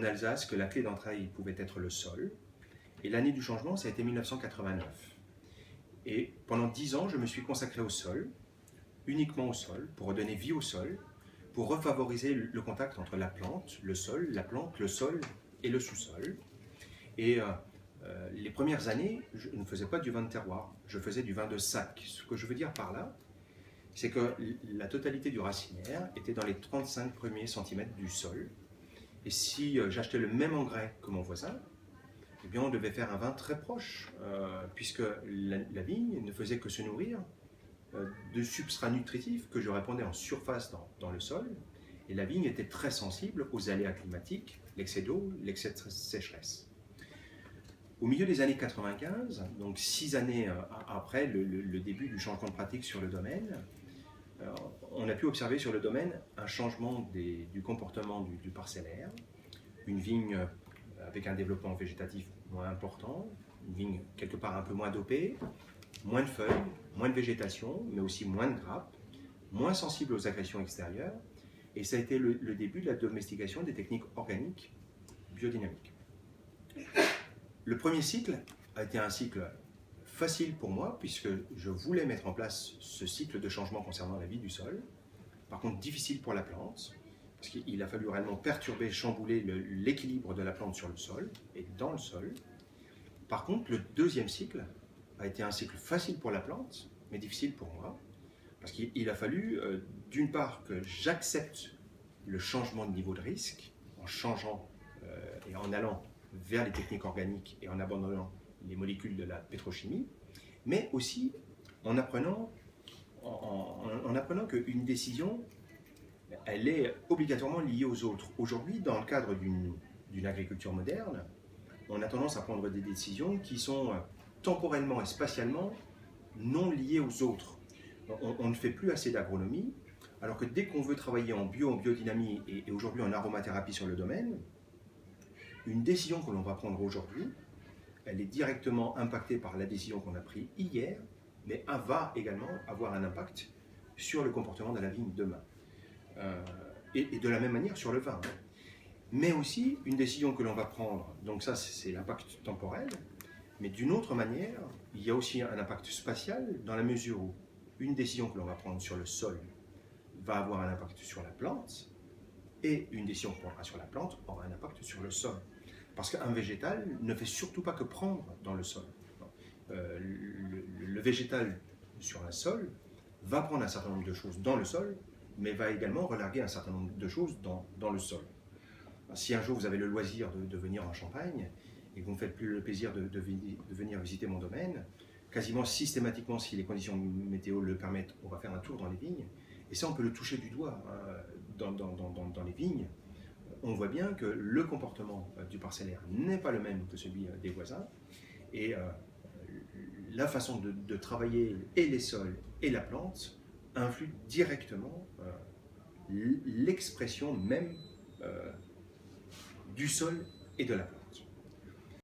en Alsace que la clé d'entrée pouvait être le sol. Et l'année du changement, ça a été 1989. Et pendant 10 ans, je me suis consacré au sol, uniquement au sol, pour redonner vie au sol, pour refavoriser le contact entre la plante, le sol, la plante, le sol et le sous-sol. Et les premières années, je ne faisais pas du vin de terroir, je faisais du vin de sac. Ce que je veux dire par là, c'est que la totalité du racinaire était dans les 35 premiers centimètres du sol. Et si j'achetais le même engrais que mon voisin, eh bien on devait faire un vin très proche, puisque la vigne ne faisait que se nourrir de substrats nutritifs que je répandais en surface dans le sol. Et la vigne était très sensible aux aléas climatiques, l'excès d'eau, l'excès de sécheresse. Au milieu des années 95, donc 6 années après le début du changement de pratique sur le domaine, on a pu observer sur le domaine un changement du comportement du parcellaire, une vigne avec un développement végétatif moins important, une vigne quelque part un peu moins dopée, moins de feuilles, moins de végétation, mais aussi moins de grappes, moins sensible aux agressions extérieures, et ça a été le début de la domestication des techniques organiques biodynamiques. Le premier cycle a été un cycle facile pour moi, puisque je voulais mettre en place ce cycle de changement concernant la vie du sol. Par contre, difficile pour la plante, parce qu'il a fallu réellement perturber, chambouler l'équilibre de la plante sur le sol et dans le sol. Par contre, le deuxième cycle a été un cycle facile pour la plante, mais difficile pour moi, parce qu'il a fallu, d'une part, que j'accepte le changement de niveau de risque, en changeant et en allant vers les techniques organiques et en abandonnant les molécules de la pétrochimie, mais aussi en apprenant qu'une décision, elle est obligatoirement liée aux autres. Aujourd'hui, dans le cadre d'une agriculture moderne, on a tendance à prendre des décisions qui sont temporellement et spatialement non liées aux autres. On ne fait plus assez d'agronomie, alors que dès qu'on veut travailler en biodynamie et aujourd'hui en aromathérapie sur le domaine, une décision que l'on va prendre aujourd'hui, elle est directement impactée par la décision qu'on a prise hier, mais elle va également avoir un impact sur le comportement de la vigne demain. Et de la même manière sur le vin. Mais aussi une décision que l'on va prendre, donc ça c'est l'impact temporel, mais d'une autre manière, il y a aussi un impact spatial dans la mesure où une décision que l'on va prendre sur le sol va avoir un impact sur la plante, et une décision qu'on prendra sur la plante aura un impact sur le sol. Parce qu'un végétal ne fait surtout pas que prendre dans le sol. Le végétal sur un sol va prendre un certain nombre de choses dans le sol, mais va également relarguer un certain nombre de choses dans le sol. Si un jour vous avez le loisir de venir en Champagne et que vous ne faites plus le plaisir de venir visiter mon domaine, quasiment systématiquement, si les conditions météo le permettent, on va faire un tour dans les vignes. Et ça, on peut le toucher du doigt dans les vignes. On voit bien que le comportement du parcellaire n'est pas le même que celui des voisins. Et la façon de travailler et les sols et la plante influe directement l'expression même du sol et de la plante.